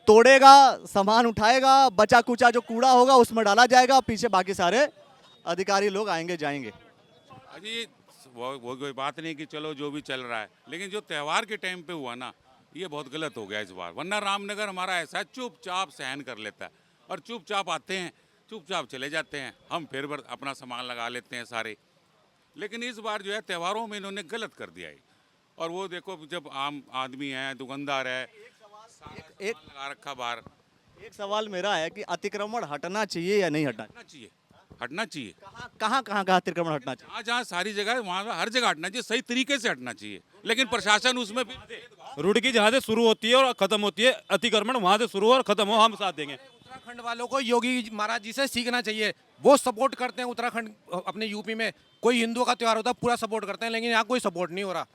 तोड़ेगा, सामान उठाएगा, बचा कुचा जो कूड़ा होगा उसमें डाला जाएगा, पीछे बाकी सारे अधिकारी लोग आएंगे जाएंगे। अजी वो कोई बात नहीं कि चलो जो भी चल रहा है, लेकिन जो त्यौहार के टाइम पे हुआ ना, ये बहुत गलत हो गया इस बार। वरना रामनगर हमारा ऐसा है, चुपचाप सहन कर लेता है, और चुपचाप आते हैं, चुपचाप चले जाते हैं, हम फिर अपना सामान लगा लेते हैं सारे। लेकिन इस बार जो है त्योहारों में इन्होंने गलत कर दिया है, और वो देखो जब आम आदमी है, दुकानदार है, एक लगा रखा बाहर। एक सवाल मेरा है कि अतिक्रमण हटना चाहिए या नहीं हटना चाहिए? हटना चाहिए। कहाँ अतिक्रमण हटना चाहिए? जहाँ जहाँ सारी जगह है वहाँ हर जगह हटना चाहिए, सही तरीके से हटना चाहिए, लेकिन प्रशासन उसमें रुड़की जहाँ से शुरू होती है और खत्म होती है, अतिक्रमण वहाँ से शुरू हो और खत्म हो, हम साथ देंगे। उत्तराखंड वालों को योगी महाराज जी से सीखना चाहिए। वो सपोर्ट करते हैं उत्तराखंड, अपने यूपी में कोई हिंदुओं का त्यौहार होता है पूरा सपोर्ट करते हैं, लेकिन यहाँ कोई सपोर्ट नहीं हो रहा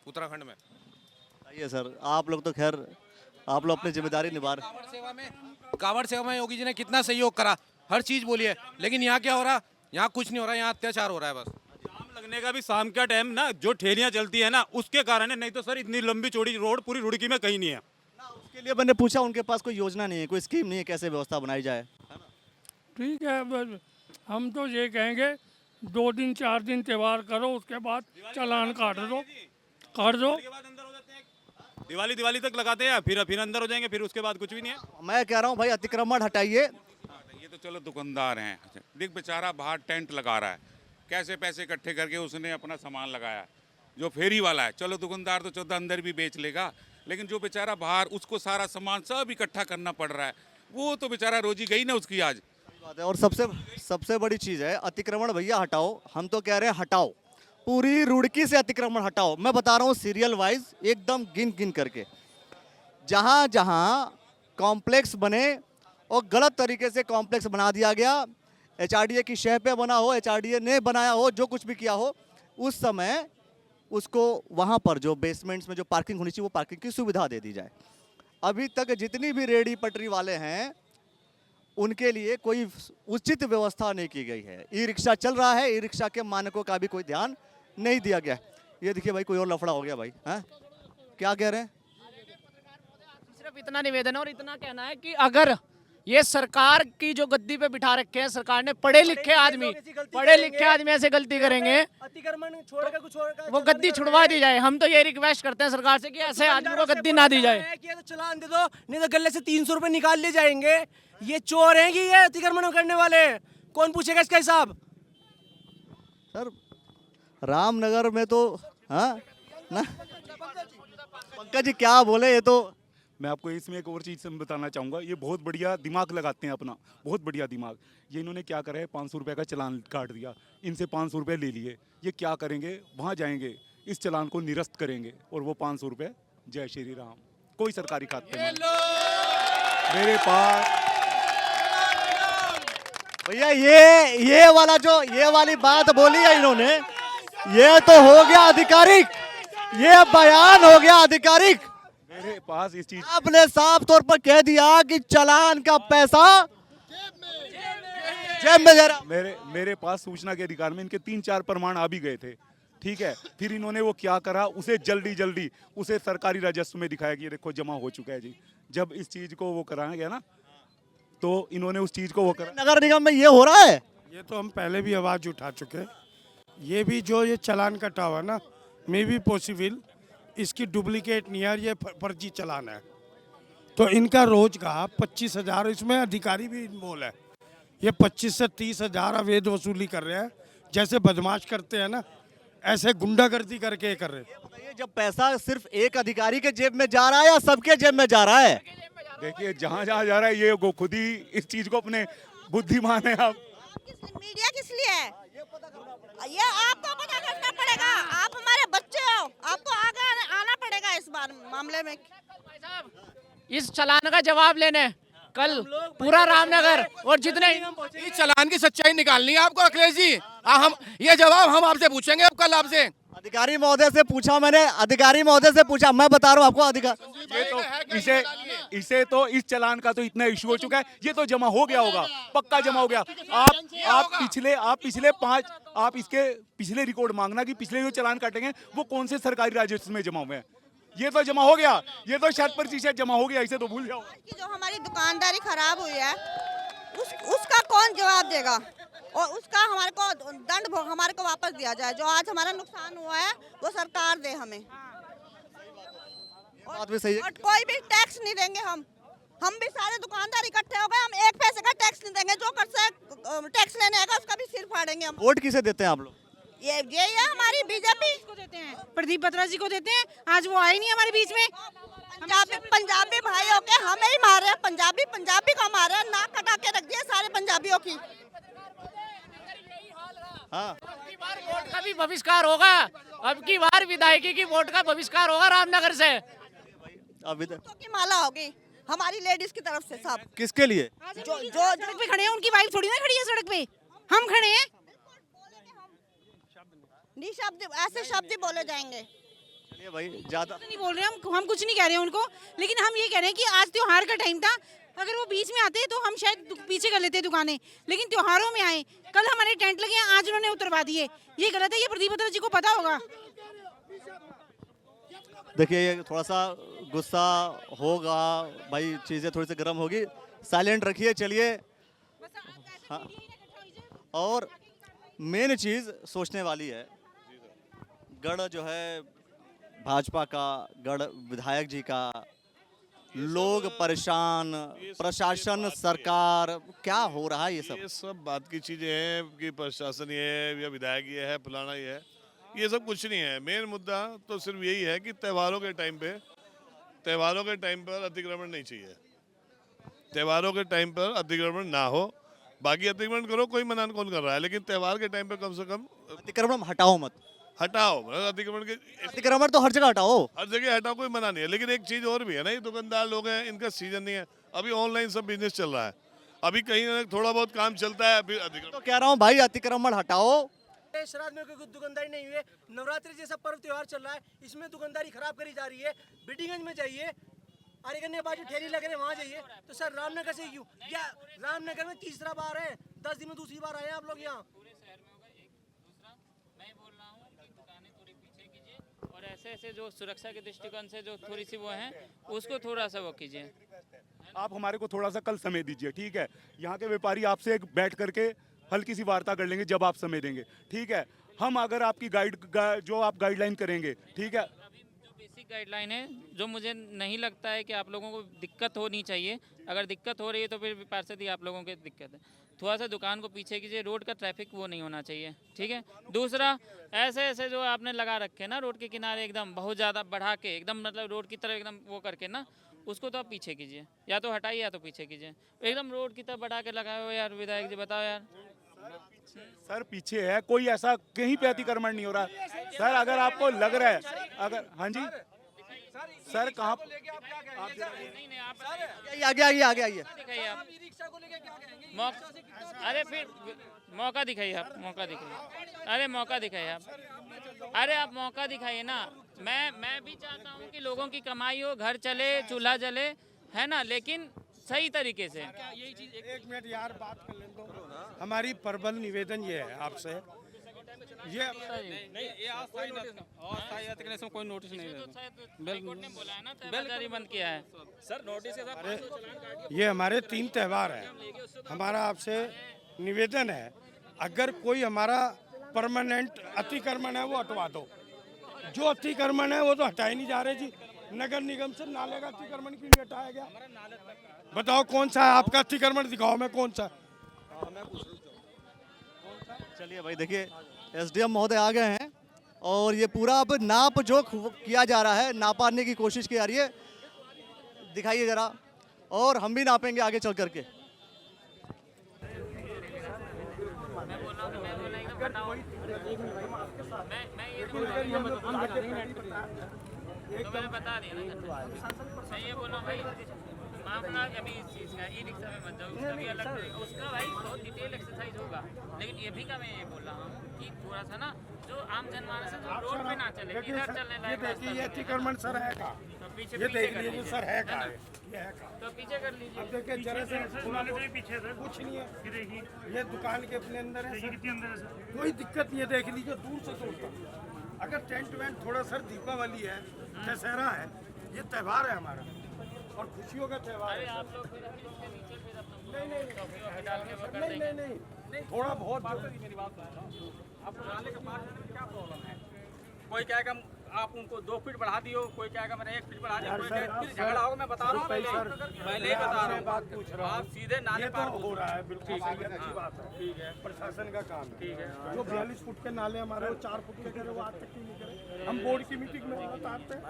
उत्तराखंड में। आइए सर, आप लोग तो खैर आप लोग अपनी जिम्मेदारी निभा रहे। कांवड़ सेवा में योगी जी ने कितना सहयोग करा, हर चीज बोली है, लेकिन यहाँ क्या हो रहा? यहाँ कुछ नहीं हो रहा, यहाँ अत्याचार हो रहा है बस। जाम लगने का भी शाम का टाइम ना, जो ठेलियां चलती है ना उसके कारण है, नहीं तो सर इतनी लंबी चौड़ी रोड पूरी रुड़की में कहीं नहीं है। उसके लिए मैंने पूछा, उनके पास कोई योजना नहीं है, कोई स्कीम नहीं है कैसे व्यवस्था बनाई जाए। ठीक है, बस हम तो ये कहेंगे 2 दिन 4 दिन त्यौहार करो, उसके बाद चालान काट दो। दिवाली तक लगाते हैं, फिर अंदर हो जाएंगे, फिर उसके बाद कुछ भी नहीं है। मैं कह रहा हूँ भाई अतिक्रमण हटाइए। ये तो चलो दुकानदार हैं, देख बेचारा बाहर टेंट लगा रहा है, कैसे पैसे इकट्ठे करके उसने अपना सामान लगाया। जो फेरी वाला है, चलो दुकानदार तो 14 अंदर भी बेच लेगा, लेकिन जो बेचारा बाहर, उसको सारा सामान सब इकट्ठा करना पड़ रहा है, वो तो बेचारा रोजी गई ना उसकी आज। बात है। और सबसे बड़ी चीज़ है अतिक्रमण भैया हटाओ, हम तो कह रहे हैं हटाओ, पूरी रुड़की से अतिक्रमण हटाओ। मैं बता रहा हूँ सीरियल वाइज एकदम गिन करके, जहाँ जहाँ कॉम्प्लेक्स बने और गलत तरीके से कॉम्प्लेक्स बना दिया गया, एचआरडीए की शह पे बना हो, एचआरडीए ने बनाया हो, जो कुछ भी किया हो, उस समय उसको वहाँ पर जो बेसमेंट्स में जो पार्किंग होनी चाहिए वो पार्किंग की सुविधा दे दी जाए। अभी तक जितनी भी रेडी पटरी वाले हैं उनके लिए कोई उचित व्यवस्था नहीं की गई है। ई रिक्शा चल रहा है, ई रिक्शा के मानकों का भी कोई ध्यान नहीं दिया गया। ये देखिए भाई, कोई और लफड़ा हो गया भाई। हैं क्या कह रहे हैं? सिर्फ इतना निवेदन है और इतना कहना है कि अगर ये सरकार की जो गद्दी पे बिठा रखे हैं सरकार ने, पढ़े लिखे आदमी ऐसे गलती करेंगे, अतिक्रमण छोड़कर कुछ और वो गद्दी छुड़वा दी जाए। हम तो ये रिक्वेस्ट करते हैं सरकार से कि ऐसे आदमी को गद्दी ना दी जाए। कि तो चलान दे दो, नहीं तो गले से 300 रुपए निकाल लिए जाएंगे। ये चोर हैं कि ये अतिक्रमण करने वाले? कौन पूछेगा इसका हिसाब? सर रामनगर में तो हाँ ना, पंकज जी क्या बोले, ये तो मैं आपको इसमें एक और चीज़ बताना चाहूँगा। ये बहुत बढ़िया दिमाग लगाते हैं अपना, बहुत बढ़िया दिमाग। ये इन्होंने क्या करा है, 500 रुपये का चालान काट दिया, इनसे 500 रुपये ले लिए। ये क्या करेंगे, वहाँ जाएंगे, इस चालान को निरस्त करेंगे और वो 500 रुपये जय श्री राम, कोई सरकारी खाते नहीं। मेरे पास भैया ये वाली बात बोली है इन्होंने, ये तो हो गया आधिकारिक, ये बयान हो गया आधिकारिक। मेरे पास इस चीज, आपने साफ तौर पर कह दिया कि चालान का पैसा जेब में जा रहा। मेरे पास सूचना के अधिकार में इनके 3-4 प्रमाण आ भी गए थे, ठीक है। फिर इन्होंने वो क्या करा, उसे जल्दी उसे सरकारी राजस्व में दिखाया कि ये देखो जमा हो चुका है जी। जब इस चीज को वो कराया गया ना, तो इन्होंने उस चीज को वो करा। नगर निगम में ये हो रहा है। ये तो हम पहले भी आवाज उठा चुके। ये भी जो ये चालान कटा हुआ ना, मे बी पॉसिबल इसकी डुप्लीकेट नहीं है, ये फर्जी चालान है। तो इनका रोज का 25,000, इसमें अधिकारी भी इन्वॉल्व है। ये 25 से 30,000 अवैध वसूली कर रहे हैं, जैसे बदमाश करते हैं ना, ऐसे गुंडागर्दी करके कर रहे हैं। जब पैसा सिर्फ एक अधिकारी के जेब में जा रहा है या सबके जेब में जा रहा है? देखिए जहाँ जा रहा है, ये खुद ही इस चीज को अपने बुद्धिमान है। आप मीडिया किस लिए है? ये आपको पता करना पड़ेगा, आप हमारे बच्चे हो, आपको आगे आना पड़ेगा इस बार मामले में। इस चालान का जवाब लेने कल पूरा रामनगर और जितने इस चालान की सच्चाई निकालनी है आपको अखिलेश जी। हम ये जवाब हम आपसे पूछेंगे अब कल आपसे। अधिकारी महोदय से पूछा मैंने, अधिकारी महोदय से पूछा, मैं बता रहा हूँ आपको अधिकारी। ये तो इसे तो इस चालान का तो इतना इशू हो चुका है, ये तो जमा हो गया होगा, पक्का जमा हो गया। आप इसके पिछले रिकॉर्ड मांगना कि पिछले जो चालान काटेंगे वो कौन से सरकारी राजस्व में जमा हुए हैं। ये तो जमा हो गया, ये तो 100% जमा हो गया, इसे तो भूल जाओ। जो हमारी दुकानदारी खराब हुई है उसका कौन जवाब देगा, और उसका हमारे को दंड हमारे को वापस दिया जाए। जो आज हमारा नुकसान हुआ है वो सरकार दे हमें। बात भी सही है। और कोई भी टैक्स नहीं देंगे हम भी सारे दुकानदार इकट्ठे हो गए, हम 1 पैसे का टैक्स नहीं देंगे। जो कर से टैक्स लेने आएगा उसका भी सिर फाड़ेंगे हम। वोट किसे देते हैं आप लोग? ये है हमारी बीजेपी को देते हैं, प्रदीप बत्रा जी को देते हैं। आज वो आए नहीं हमारे बीच में। पंजाबी भाइयों के हमें ही मार रहे हैं, पंजाबी को मार रहे हैं, नाक कटा के रख दिए सारे पंजाबियों की। अब की बार वोट का भी बहिष्कार होगा, अब की बार विधायकी की वोट का बहिष्कार होगा रामनगर से। अभी की माला होगी, हमारी लेडीज की तरफ से सब। किसके लिए? जो सड़क पे खड़े हैं, उनकी वाइफ थोड़ी ना खड़ी है सड़क पे, हम खड़े हैं। निशब्द ऐसे शब्द बोले जाएंगे। चलिए भाई, ज्यादा नहीं बोल रहे हम कुछ नहीं कह रहे हैं उनको, लेकिन हम ये कह रहे हैं कि आज त्योहार का टाइम था, अगर वो बीच में आते तो हम शायद पीछे कर लेते दुकानें, लेकिन त्योहारों में आए। कल हमारे टेंट लगे हैं, आज उन्होंने उतरवा दिए, ये गलत है, ये प्रदीप बत्रा जी को पता होगा। देखिए, ये थोड़ा सा गुस्सा होगा भाई, चीज़ें थोड़ी सी गर्म होगी, साइलेंट रखिए। चलिए, हाँ, और मेन चीज़ सोचने वाली है, गढ़ जो है भाजपा का, गढ़ विधायक जी का, लोग परेशान, प्रशासन, सरकार, क्या हो रहा है? ये सब बात की चीज़ें हैं कि प्रशासन ये है या विधायक ये है, फलाना ये है, ये सब कुछ नहीं है। मेन मुद्दा तो सिर्फ यही है कि त्योहारों के टाइम पर अतिक्रमण नहीं चाहिए, त्योहारों के टाइम पर अतिक्रमण ना हो। बाकी अतिक्रमण करो, कोई मना कौन कर रहा है, लेकिन त्योहार के टाइम पर कम से कम अतिक्रमण हटाओ मत, हटाओ। अतिक्रमण के अतिक्रमण तो हर जगह हटाओ, हर जगह हटाओ, कोई मना नहीं है। लेकिन एक चीज़ और भी है ना, ये दुकानदार लोग हैं, इनका सीजन नहीं है, अभी ऑनलाइन सब बिजनेस चल रहा है, अभी कहीं ना थोड़ा बहुत काम चलता है, अभी अतिक्रमण। तो कह रहा हूँ भाई, अतिक्रमण हटाओ। श्राद्ध में कोई दुकानदारी नहीं हुई है, नवरात्रि जैसा पर्व त्योहार चल रहा है, इसमें दुकानदारी खराब करी जा रही है। बीटीगंज में जाइए, आर्यगन्या बाजू ठेली लग रहे हैं, वहाँ जाइए, तो सर रामनगर से क्यों? या रामनगर में तीसरा बार है, 10 दिन में दूसरी बार आए हैं आप लोग यहाँ। और ऐसे जो सुरक्षा के दृष्टिकोण से जो थोड़ी सी वो है, उसको थोड़ा सा वो कीजिए। आप हमारे को थोड़ा सा कल समय दीजिए, ठीक है? यहाँ के व्यापारी आपसे एक बैठ करके हल्की सी वार्ता कर लेंगे जब आप समय देंगे, ठीक है? हम अगर आपकी जो आप गाइडलाइन करेंगे, ठीक है? जो बेसिक गाइडलाइन है, जो मुझे नहीं लगता है कि आप लोगों को दिक्कत होनी चाहिए। अगर दिक्कत हो रही है तो फिर पार्षद ही आप लोगों की दिक्कत है। थोड़ा सा दुकान को पीछे कीजिए, रोड का ट्रैफिक वो नहीं होना चाहिए, ठीक है? दूसरा, ऐसे जो आपने लगा रखे ना रोड के किनारे एकदम बहुत ज़्यादा बढ़ा के, एकदम मतलब रोड की तरफ एकदम वो करके ना, उसको तो आप पीछे कीजिए, या तो हटाइए या तो पीछे कीजिए। एकदम रोड की तरफ बढ़ा के लगाए हो यार विधायक जी, बताओ यार। सर पीछे है, कोई ऐसा कहीं पे अतिक्रमण नहीं हो रहा सर। अगर आपको लग रहा है, अगर हाँ जी सर, कहाँ आगे अरे फिर मौका दिखाइए आप, मौका दिखाइए। अरे मौका दिखाइए आप, अरे आप मौका दिखाइए ना। मैं भी चाहता हूँ कि लोगों की कमाई हो, घर चले, चूल्हा जले, है ना, लेकिन सही तरीके से। एक मिनट यार, बात कर लें तो। हमारी प्रबल निवेदन ये है आपसे, ये कोई नोटिस नहीं ने बोला है ना, तहसीलदारी बंद किया है सर, नोटिस के साथ। ये हमारे 3 त्यौहार है, हमारा आपसे निवेदन है, अगर कोई हमारा परमानेंट अतिक्रमण है वो हटवा दो। जो अतिक्रमण है वो तो हटाए नहीं जा रहे जी। नगर निगम से नाले का अतिक्रमण क्यों नहीं हटाया गया? बताओ कौन सा है आपका अतिक्रमण, दिखाओ मैं कौन सा। चलिए भाई, देखिए एसडीएम महोदय आ गए हैं और ये पूरा अब नाप जो किया जा रहा है, नापाने की कोशिश की जा रही है, दिखाइए जरा, और हम भी नापेंगे आगे चल करके। बता दिया ना, मैं ये बोल रहा हूँ भाई, मामला अभी इस चीज़ का ई रिक्शा में मत जाओ, उसका भी अलग, उसका भाई बहुत डिटेल एक्सरसाइज होगा। लेकिन ये भी का मैं ये बोल रहा हूँ कि थोड़ा सा ना जो आम जनमानस है रोड पे ना चले, इधर चलने लायक रास्ता। ये अतिक्रमण सर है का, पीछे ये देख लीजिए सर है का, ये है का, तो पीछे कर लीजिए। अब देखिए जरा से पीछे से कुछ नहीं है, ये दुकान के अपने अंदर है, कोई दिक्कत नहीं है, देख लीजिए दूर से दूर तक। अगर टेंट वेंट थोड़ा सर दीपावली है, दशहरा है, ये त्यौहार है हमारा और खुशियों का त्यौहार है। आप लोग फिर इसके नीचे फिर अपना नहीं, थोड़ा बहुत मेरी बात आपको नाले के पास क्या प्रॉब्लम है? कोई कहेगा आप उनको 2 फीट बढ़ा दियो, कोई कहेगा मैंने 1 फीट बढ़ा दिया, कोई कहेगा फिर झगड़ा होगा। मैं बता रहा हूँ, पहले ही बता रहा हूँ, बात पूछ रहा हूँ, आप सीधे नाले पार हो रहा है, बिल्कुल अच्छी बात है, ठीक है, प्रशासन का काम है, ठीक है। जो 42 फुट के नाले हमारे वो 4 फुट के करे, वो आज तक क्यों नहीं करे? हम बोर्ड की मीटिंग में बताते हैं।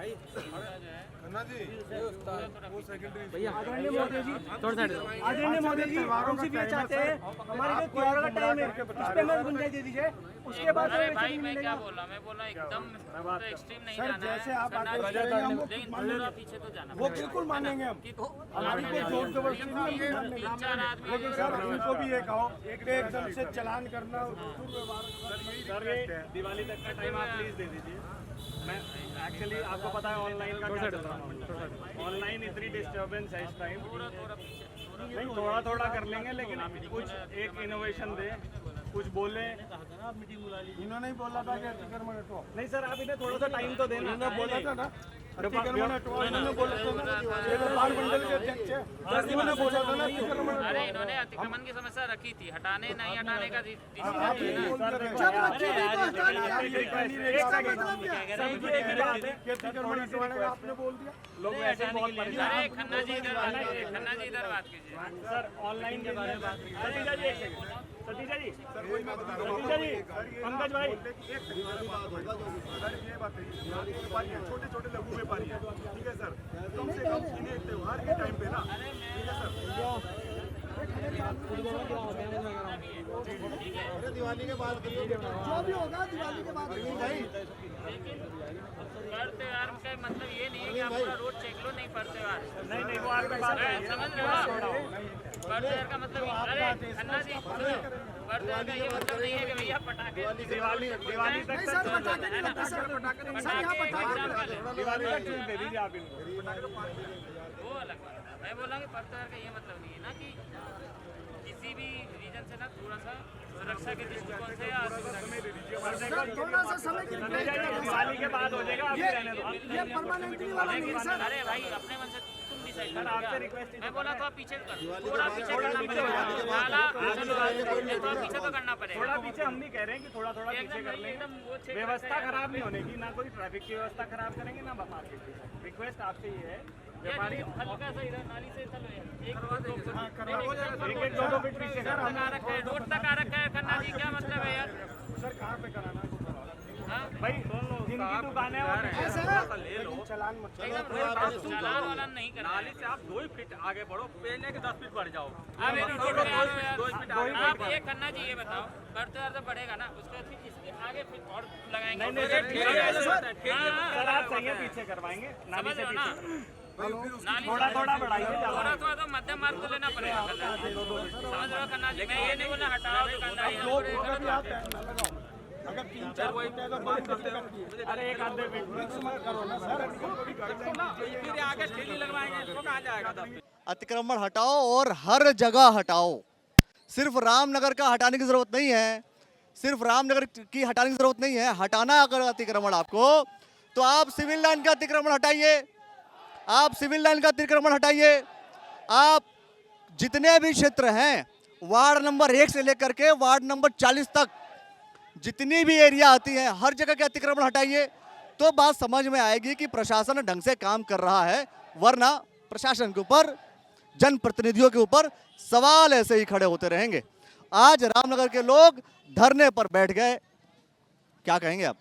आदरणीय मोदी जी, आदरणीय मोदी जी, हमसे भी चाहते हैं, हमारे जो त्योहार का टाइम है, उस पे मैं गुंजाइश दे दीजिए, उसके बाद भाई मैं क्या बोल रहा हूँ, मैं बोल रहा हूँ एकदम सर जैसे आप आदेश करेंगे हम वो खुद मानेंगे, वो बिल्कुल मानेंगे हम, हमारी कोई जोर जबरदस्ती नहीं है मानेंगे। लेकिन सर इनको भी ये कहो एकदम से चलान करना सर ये दिवाली तक का टाइम आप प्लीज दे दीजिए। मैं एक्चुअली आपको पता है ऑनलाइन का क्या चल रहा है, ऑनलाइन इतनी डिस्टर्बेंस है इस टाइम। नहीं थोड़ा थोड़ा कर लेंगे, लेकिन कुछ एक इनोवेशन दे, कुछ बोले। इन्होंने ही बोला था कि अतिक्रमण हटवाओ। नहीं सर आप इन्हें थोड़ा सा टाइम तो देना। इन्होंने बोला था ना अतिक्रमण हटवाओ, इन्होंने बोला था ना, ये व्यापार मंडल के अध्यक्ष है, इन्होंने बोला था ना अतिक्रमण हटवाओ। अरे इन्होंने अतिक्रमण की समस्या रखी थी, हटाने नहीं हटाने का अतिक्रमण हटवाने का आपने बोल दिया। लोग ऐसे बहुत अरे खन्ना जी इधर बात कीजिए सर ऑनलाइन के बारे में बात कीजिए। सतीजा जी सतीजा जी पंकज भाई ये बात है छोटे छोटे लघु व्यापारी है, ठीक है सर, कम से कम इन्हें त्योहार के टाइम पे ना, ठीक है सर, दिवाली के बाद जो भी होगा दिवाली के बाद पर त्योहार का मतलब ये नहीं है कि आप पूरा रोड चेक लो, नहीं पर त्योहार नहीं वो आपके बात समझ रहे हो। पर त्योहार का मतलब अरे खन्ना जी सुनो, पर त्योहार का ये मतलब नहीं है कि भैया पटाखे दिवाली तक दिवाली तक दे दीजिए आप इनको। वो अलग बात है। मैं बोला कि पर त्योहार का ये मतलब नहीं है ना कि किसी भी रीजन से ना थोड़ा सा सुरक्षा के दृष्टिकोण से थोड़ा सा समय दिवाली के बाद हो जाएगा, अभी रहने दो। ये परमानेंटली वाला नहीं है सर। अरे भाई अपने मन से तुम डिसाइड करो क्या। मैं बोला तो आप पीछे कर, थोड़ा पीछे करना पड़ेगा, थोड़ा पीछे तो करना पड़ेगा। थोड़ा पीछे हम नहीं कह रहे हैं कि थोड़ा थोड़ा पीछे कर लेंगे, व्यवस्था खराब नहीं होने की, ना कोई ट्रैफिक की व्यवस्था खराब करेंगे ना मार्केट की। रिक्वेस्ट आपसे ये है व्यापारी हल्का सा इधर नाली से चलो एक दो फीट पीछे रोड तक आ रखा है खन्ना जी, क्या मतलब है यार। सर कहाँ पे कराना है भाई जिनकी दुकान है वो चलान मत चालान वाला नहीं करना। नाली से आप 2 फीट आगे बढ़ो, पहले के 10 फीट बढ़ जाओ। आप ये खन्ना जी ये बताओ, बढ़ते बढ़ते बढ़ेगा ना, उसके बाद फिर इसके आगे फिर और लगाएंगे। सर आप सही है, पीछे करवाएंगे नाली से ना, थोड़ा थोड़ा बढ़ाइए, थोड़ा थोड़ा तो मध्यम मार्ग को लेना पड़ेगा। समझ रहे हो खन्ना जी, मैं ये नहीं बोला हटाओ दुकानदारी। अगर 3-4 अगर बात करते हैं, अरे एक आधे करो ना सर, फिर आगे ठेली लगवाएंगे, इसको कहाँ जाएगा। अतिक्रमण हटाओ और हर जगह हटाओ, सिर्फ रामनगर का हटाने की जरूरत नहीं है, सिर्फ रामनगर की हटाने की जरूरत नहीं है। हटाना अगर अतिक्रमण आपको, तो आप सिविल लाइन का अतिक्रमण हटाइए, आप सिविल लाइन का अतिक्रमण हटाइए। आप जितने भी क्षेत्र हैं, वार्ड नंबर 1 से लेकर के वार्ड नंबर 40 तक जितनी भी एरिया आती है, हर जगह के अतिक्रमण हटाइए, तो बात समझ में आएगी कि प्रशासन ढंग से काम कर रहा है। वरना प्रशासन के ऊपर, जनप्रतिनिधियों के ऊपर सवाल ऐसे ही खड़े होते रहेंगे। आज रामनगर के लोग धरने पर बैठ गए, क्या कहेंगे आप,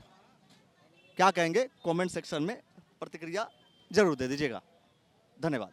क्या कहेंगे? कमेंट सेक्शन में प्रतिक्रिया जरूर दे दीजिएगा। धन्यवाद।